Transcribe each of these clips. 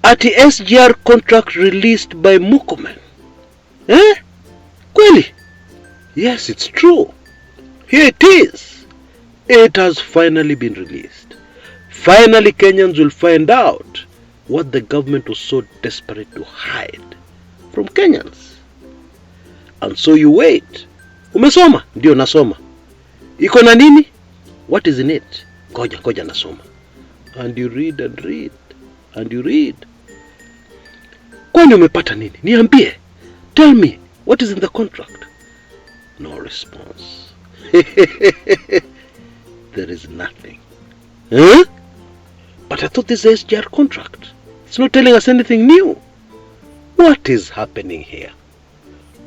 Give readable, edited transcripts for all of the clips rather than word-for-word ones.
at the SGR contract released by Murkomen. Eh? Kweli? Yes, it's true. Here it is. It has finally been released. Finally, Kenyans will find out what the government was so desperate to hide from Kenyans. And so you wait. Umesoma? Ndio nasoma. Iko na nini? What is in it? Koja nasoma. And you read and read and you read. Kwani umepata nini? Niambie. Tell me, what is in the contract? No response. There is nothing. Huh? But I thought this is SGR contract. It's not telling us anything new. What is happening here?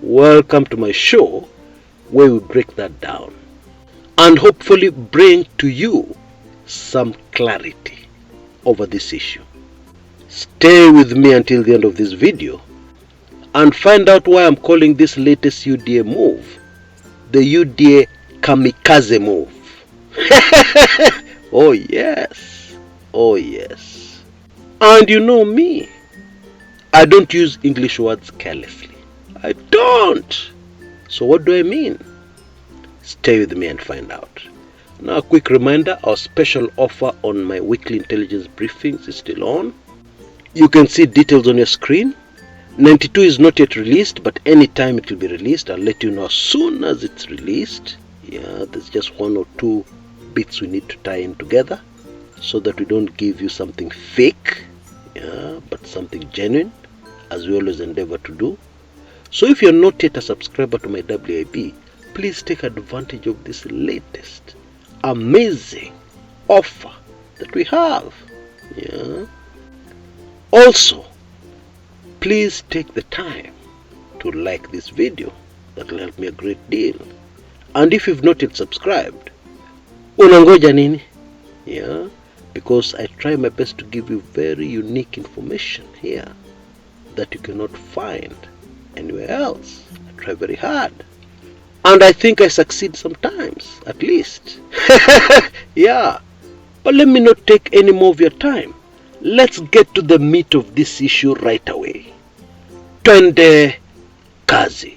Welcome to my show where we break that down and hopefully bring to you some clarity over this issue. Stay with me until the end of this video and find out why I'm calling this latest UDA move the UDA kamikaze move. Oh yes, oh yes. And you know me, I don't use English words carelessly. I don't. So what do I mean? Stay with me and find out. Now a quick reminder, our special offer on my weekly intelligence briefings is still on. You can see details on your screen. 92 is not yet released, but anytime it will be released. I'll let you know as soon as it's released. Yeah, there's just one or two bits we need to tie in together so that we don't give you something fake, yeah, but something genuine, as we always endeavor to do. So if you're not yet a subscriber to my WIB, please take advantage of this latest amazing offer that we have. Yeah. Also, please take the time to like this video. That will help me a great deal. And if you've not yet subscribed, unangoja nini? Yeah, because I try my best to give you very unique information here that you cannot find anywhere else. I try very hard. And I think I succeed sometimes, at least. Yeah. But let me not take any more of your time. Let's get to the meat of this issue right away. Twende kazi.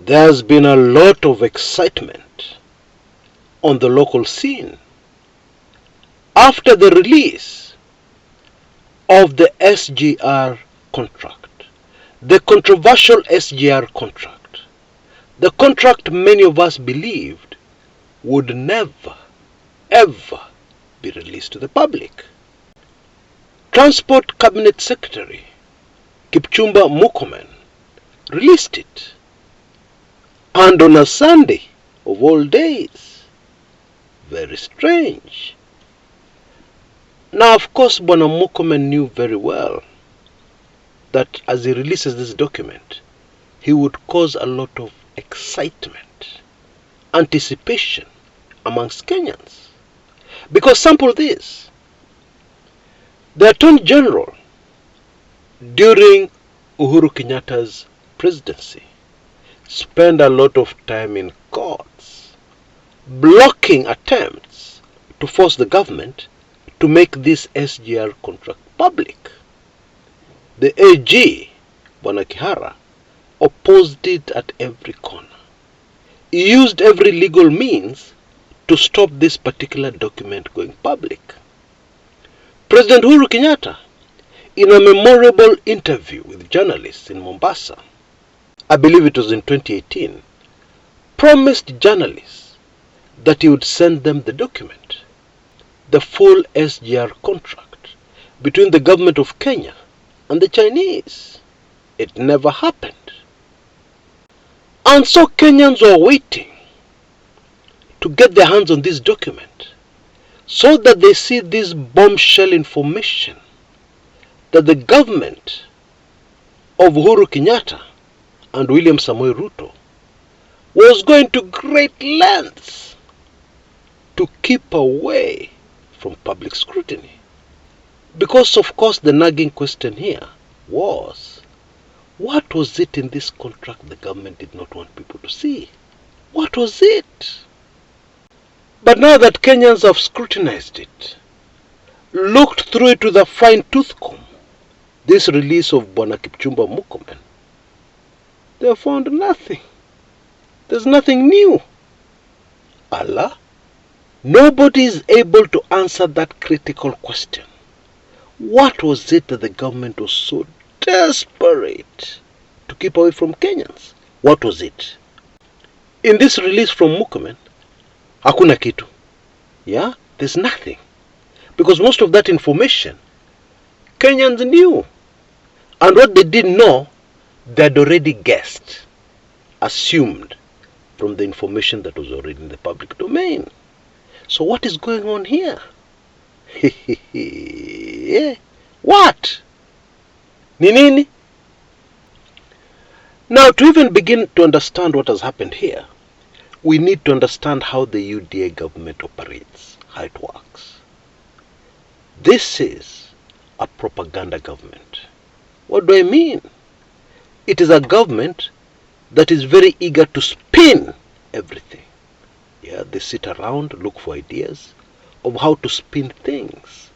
There's been a lot of excitement on the local scene after the release of the SGR contract, the controversial SGR contract, the contract many of us believed would never, ever be released to the public. Transport Cabinet Secretary Kipchumba Murkomen released it. And on a Sunday of all days. Very strange. Now, of course, Bwana Murkomen knew very well that as he releases this document, he would cause a lot of excitement, anticipation amongst Kenyans. Because sample this, the Attorney General during Uhuru Kenyatta's presidency spend a lot of time in courts blocking attempts to force the government to make this SGR contract public. The AG, Bwana Kihara, opposed it at every corner. He used every legal means to stop this particular document going public. President Uhuru Kenyatta, in a memorable interview with journalists in Mombasa, I believe it was in 2018, promised journalists that he would send them the document, the full SGR contract between the government of Kenya and the Chinese. It never happened. And so Kenyans were waiting to get their hands on this document so that they see this bombshell information that the government of Uhuru Kenyatta and William Samoei Ruto was going to great lengths to keep away from public scrutiny. Because of course the nagging question here was, what was it in this contract the government did not want people to see? What was it? But now that Kenyans have scrutinized it, looked through it with a fine-tooth comb, this release of Bwana Kipchumba Murkomen, they have found nothing. There's nothing new. Allah, nobody is able to answer that critical question. What was it that the government was so desperate to keep away from Kenyans? What was it? In this release from Murkomen, hakuna kitu. Yeah, there's nothing. Because most of that information, Kenyans knew. And what they didn't know, they had already guessed, assumed from the information that was already in the public domain. So what is going on here? What? Ni nini? Now, to even begin to understand what has happened here, we need to understand how the UDA government operates, how it works. This is a propaganda government. What do I mean? It is a government that is very eager to spin everything. Yeah, they sit around, look for ideas of how to spin things,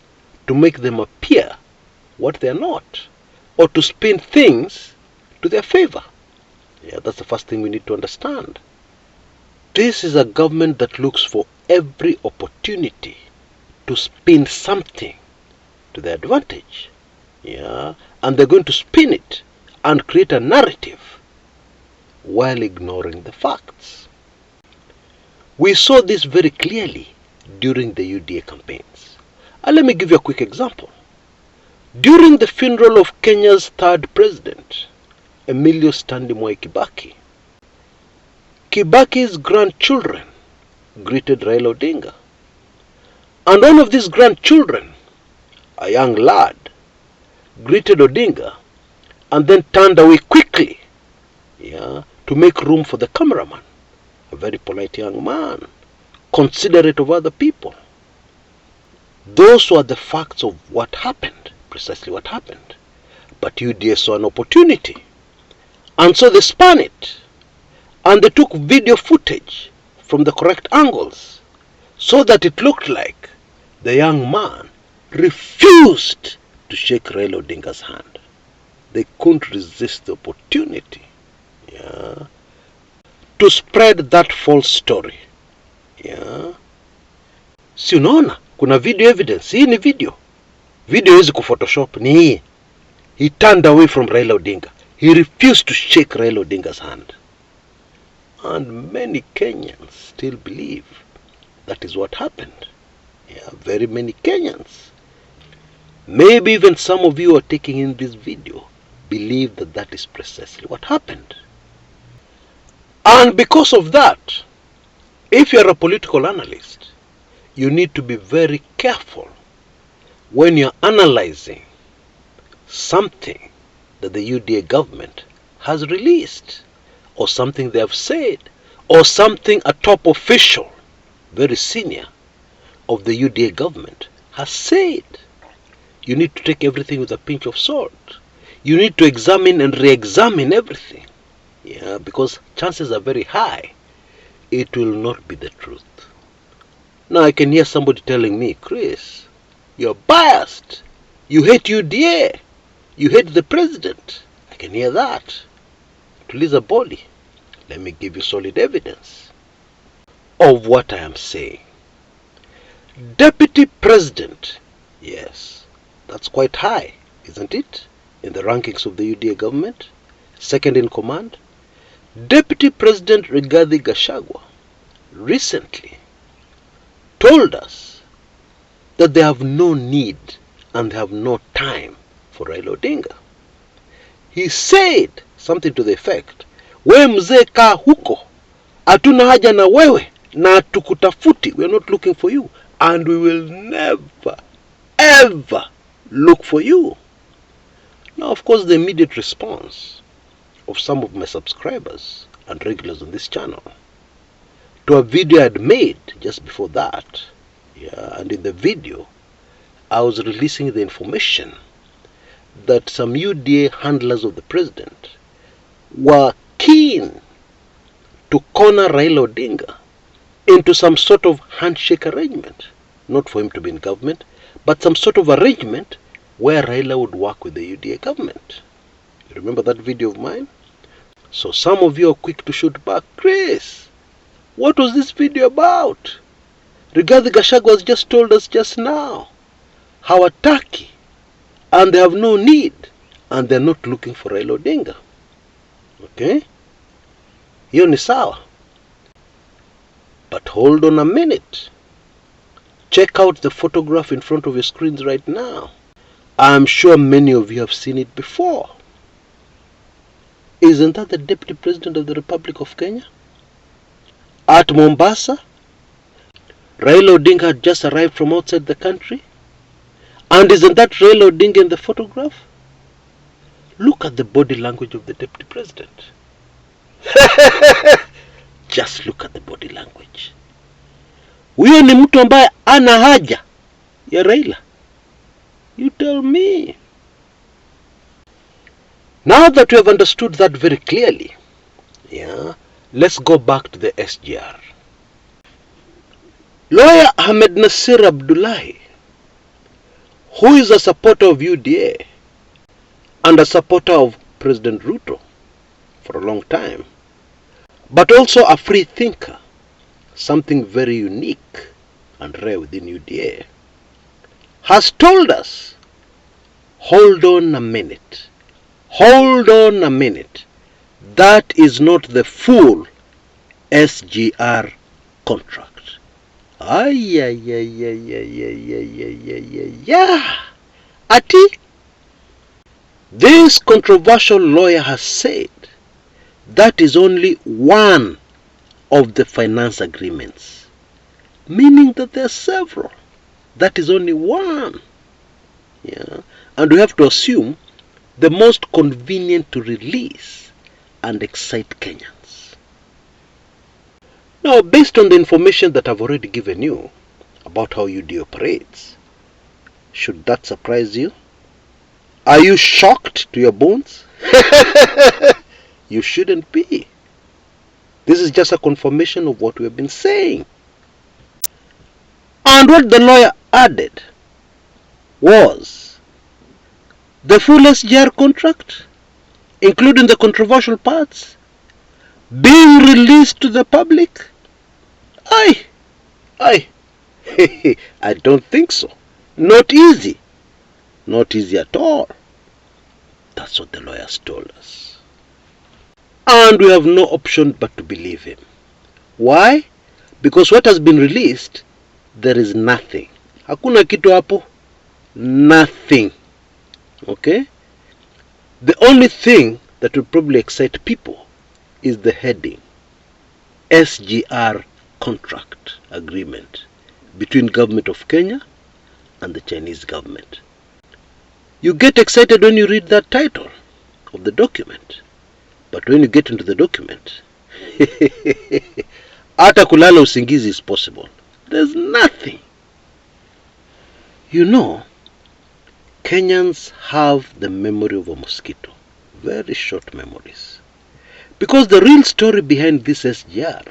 to make them appear what they are not, or to spin things to their favor. Yeah, that's the first thing we need to understand. This is a government that looks for every opportunity to spin something to their advantage. Yeah, and they're going to spin it and create a narrative while ignoring the facts. We saw this very clearly during the UDA campaigns. And let me give you a quick example. During the funeral of Kenya's third president, Emilio Stanley Mwai Kibaki, Kibaki's grandchildren greeted Raila Odinga. And one of these grandchildren, a young lad, greeted Odinga and then turned away quickly, yeah, to make room for the cameraman, a very polite young man, considerate of other people. Those were the facts of what happened, precisely what happened. But UDA saw an opportunity, and so they spun it, and they took video footage from the correct angles, so that it looked like the young man refused to shake Raila Odinga's hand. They couldn't resist the opportunity, yeah, to spread that false story. Yeah. Si unaona kuna video evidence. Hii ni video. Video hizi ku Photoshop ni hii. He turned away from Raila Odinga. He refused to shake Raila Odinga's hand. And many Kenyans still believe that is what happened. Yeah, very many Kenyans. Maybe even some of you are taking in this video believe that that is precisely what happened. And because of that, if you're a political analyst, you need to be very careful when you're analyzing something that the UDA government has released, or something they have said, or something a top official, very senior, of the UDA government has said. You need to take everything with a pinch of salt. You need to examine and re-examine everything. Yeah, because chances are very high it will not be the truth. Now I can hear somebody telling me, Chris, you're biased. You hate UDA. You hate the president. I can hear that. Tuliza boli. Let me give you solid evidence of what I am saying. Deputy President, yes, that's quite high, isn't it? In the rankings of the UDA government, second in command. Deputy President Rigathi Gachagua recently told us that they have no need and they have no time for Raila Odinga. He said something to the effect, we mzee kaa huko, hatuna haja na wewe na tukutafuti, we are not looking for you. and we will never, ever look for you. Now, of course, the immediate response of some of my subscribers and regulars on this channel to a video I'd made just before that, and in the video, I was releasing the information that some UDA handlers of the president were keen to corner Raila Odinga into some sort of handshake arrangement, not for him to be in government, but some sort of arrangement where Raila would work with the UDA government. You remember that video of mine? So some of you are quick to shoot back, Chris, what was this video about? Rigathi Gachagua has just told us just now how a Turkey, and they have no need, and they're not looking for Raila Odinga. Okay? Hiyo ni sawa. But hold on a minute. Check out the photograph in front of your screens right now. I'm sure many of you have seen it before. Isn't that the Deputy President of the Republic of Kenya? At Mombasa, Raila Odinga had just arrived from outside the country. And isn't that Raila Odinga in the photograph? Look at the body language of the Deputy President. Just look at the body language. Huyo ni mtu ambaye ana haja ya Raila. You tell me. Now that we have understood that very clearly, let's go back to the SGR. Lawyer Ahmed Nasir Abdullahi, who is a supporter of UDA and a supporter of President Ruto for a long time, but also a free thinker, something very unique and rare within UDA, has told us, hold on a minute, that is not the full SGR contract. Ati, this controversial lawyer has said that is only one of the finance agreements, meaning that there are several. That is only one. And we have to assume the most convenient to release and excite Kenyans. Now, based on the information that I've already given you about how UD operates, should that surprise you? Are you shocked to your bones? You shouldn't be. This is just a confirmation of what we have been saying. And what the lawyer added was the full SGR contract, including the controversial parts, being released to the public? I don't think so. Not easy. Not easy at all. That's what the lawyers told us. And we have no option but to believe him. Why? Because what has been released, there is nothing. Hakuna kitu hapo. Nothing. Okay? The only thing that will probably excite people is the heading. SGR contract agreement between government of Kenya and the Chinese government. You get excited when you read that title of the document. But when you get into the document, hata kulala usingizi is possible. There's nothing. You know, Kenyans have the memory of a mosquito. Very short memories. Because the real story behind this SGR,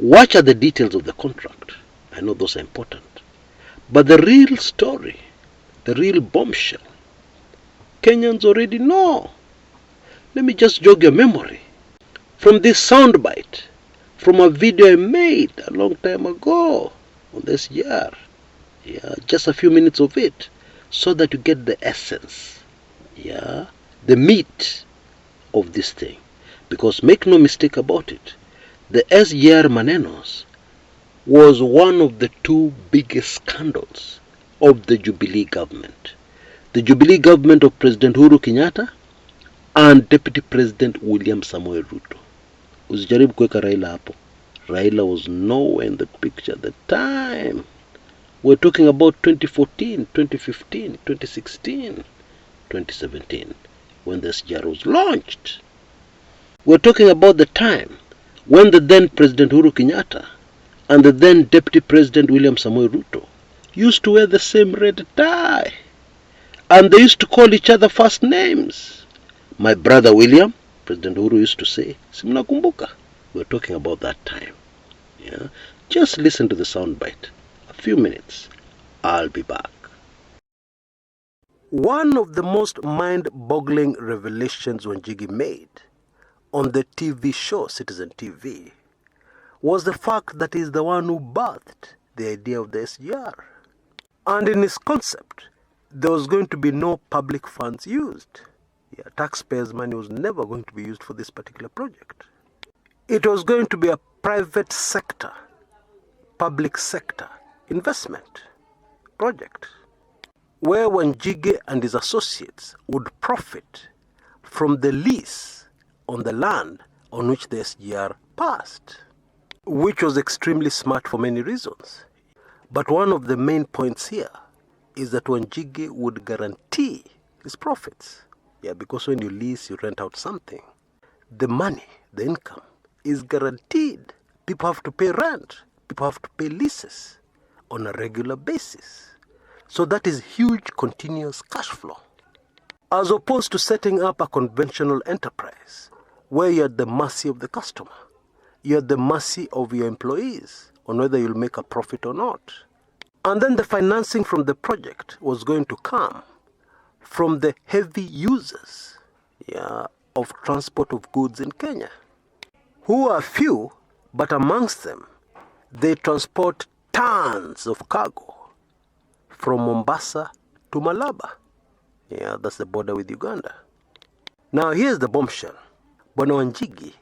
watch at the details of the contract. I know those are important. But the real story, the real bombshell, Kenyans already know. Let me just jog your memory. From this soundbite, from a video I made a long time ago on the SGR. Just a few minutes of it, so that you get the essence, the meat of this thing. Because make no mistake about it, the SGR Manenos was one of the two biggest scandals of the Jubilee government. The Jubilee government of President Uhuru Kenyatta and Deputy President William Samoei Ruto. Usijaribu kuweka Raila hapo. Raila was nowhere in the picture at the time. We're talking about 2014, 2015, 2016, 2017, when the SGR was launched. We're talking about the time when the then President Uhuru Kenyatta and the then Deputy President William Samoei Ruto used to wear the same red tie. And they used to call each other first names. My brother William, President Uhuru used to say, "Simnakumbuka." We're talking about that time. Yeah? Just listen to the soundbite. A few minutes. I'll be back. One of the most mind-boggling revelations Wanjigi made on the TV show Citizen TV was the fact that he's the one who birthed the idea of the SGR. And in his concept, there was going to be no public funds used. Yeah, taxpayers' money was never going to be used for this particular project. It was going to be a private sector, public sector investment project where Wanjigi and his associates would profit from the lease on the land on which the SGR passed, which was extremely smart for many reasons. But one of the main points here is that Wanjigi would guarantee his profits. Yeah, because when you lease, you rent out something. The money, the income, is guaranteed. People have to pay rent. People have to pay leases on a regular basis. So that is huge continuous cash flow. As opposed to setting up a conventional enterprise where you're at the mercy of the customer. You're at the mercy of your employees on whether you'll make a profit or not. And then the financing from the project was going to come from the heavy users of transport of goods in Kenya, who are few, but amongst them, they transport tons of cargo from Mombasa to Malaba. Yeah, that's the border with Uganda. Now here's the bombshell. Bwana Wanjigi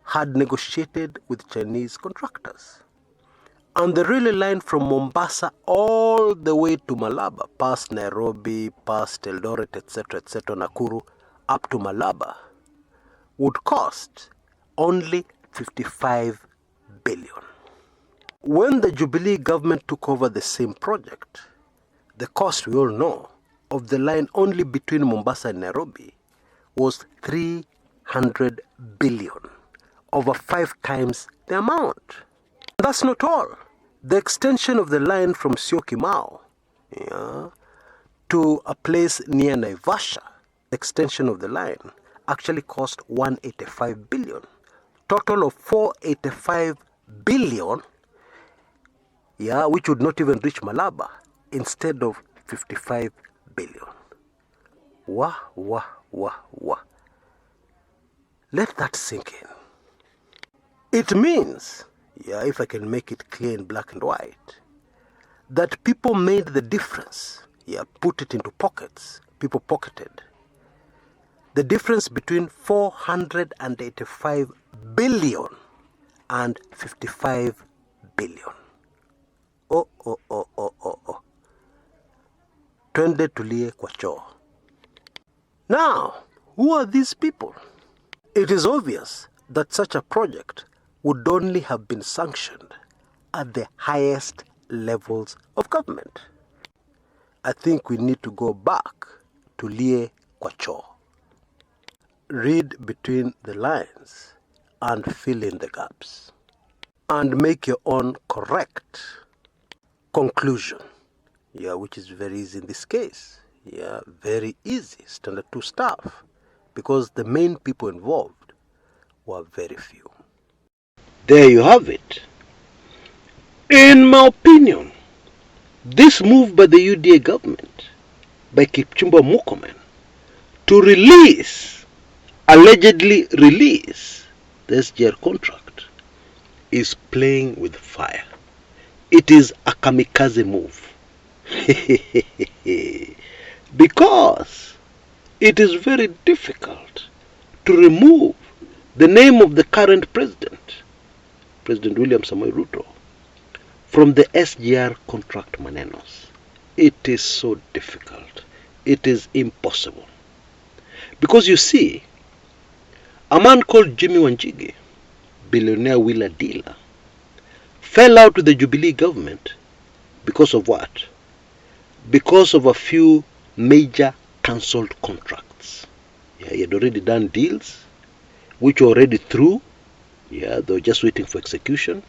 had negotiated with Chinese contractors. And the railway line from Mombasa all the way to Malaba, past Nairobi, past Eldoret, etc., Nakuru, up to Malaba, would cost only 55 billion. When the Jubilee government took over the same project, the cost, we all know, of the line only between Mombasa and Nairobi was 300 billion, over 5 times the amount. That's not all. The extension of the line from Syokimau to a place near Naivasha, the extension of the line actually cost 185 billion. Total of 485 billion, which would not even reach Malaba, instead of 55 billion. Wah, wah, wah, wah. Let that sink in. It means, if I can make it clear in black and white, that people made the difference, put it into pockets, people pocketed the difference between 485 billion and 55 billion. Oh. Twende tulie kwa choo. Now, who are these people? It is obvious that such a project would only have been sanctioned at the highest levels of government. I think we need to go back to lie kwa choo. Read between the lines and fill in the gaps. And make your own correct conclusion. Which is very easy in this case. Very easy. Standard 2 stuff. Because the main people involved were very few. There you have it. In my opinion, this move by the UDA government, by Kipchumba Murkomen, to allegedly release the SGR contract, is playing with fire. It is a kamikaze move. Because it is very difficult to remove the name of the current president, President William Samoei Ruto, from the SGR contract manenos. It is so difficult. It is impossible. Because you see, a man called Jimmy Wanjigi, billionaire wheeler dealer, fell out with the Jubilee government Because of what? Because of a few major cancelled contracts. Yeah, he had already done deals which were already through. Yeah, they were just waiting for execution.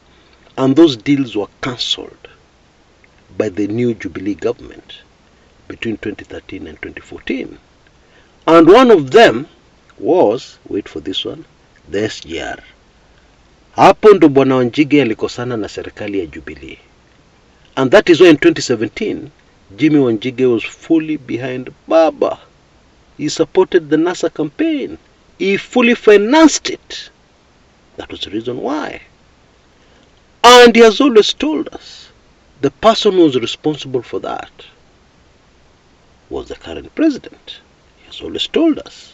And those deals were cancelled by the new Jubilee government between 2013 and 2014. And one of them was, wait for this one, the SGR. Hapo ndo Bwana Wanjigi alikosana na serikali ya Jubilee. And that is why in 2017, Jimmy Wanjigi was fully behind Baba. He supported the NASA campaign. He fully financed it. That was the reason why. And he has always told us the person who was responsible for that was the current president. He has always told us.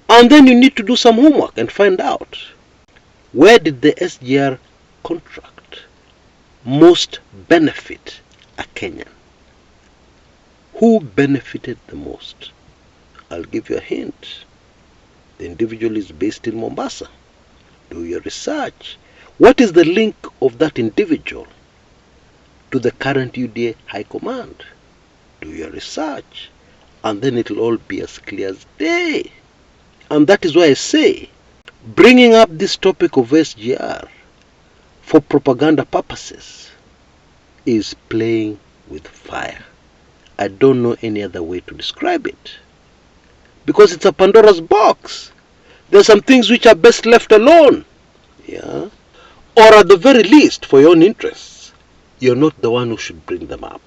And then you need to do some homework and find out, where did the SGR contract most benefit a Kenyan? Who benefited the most? I'll give you a hint. The individual is based in Mombasa. Do your research. What is the link of that individual to the current UDA High Command? Do your research. And then it will all be as clear as day. And that is why I say, bringing up this topic of SGR for propaganda purposes is playing with fire. I don't know any other way to describe it. Because it's a Pandora's box. There are some things which are best left alone. Yeah. Or at the very least, for your own interests, you're not the one who should bring them up.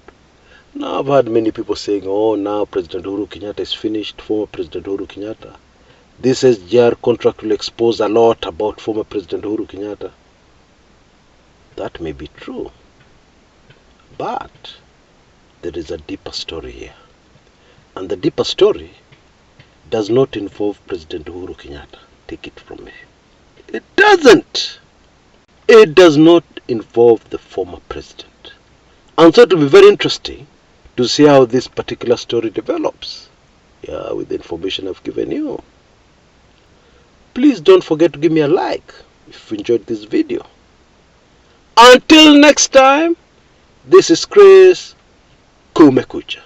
Now, I've heard many people saying, oh, now President Uhuru Kenyatta is finished, former President Uhuru Kenyatta. This SGR contract will expose a lot about former President Uhuru Kenyatta. That may be true. But there is a deeper story here. And the deeper story does not involve President Uhuru Kenyatta. Take it from me. It doesn't. It does not involve the former president. And so it will be very interesting to see how this particular story develops. Yeah, with the information I've given you. Please don't forget to give me a like if you enjoyed this video. Until next time, this is Chris Kumekucha.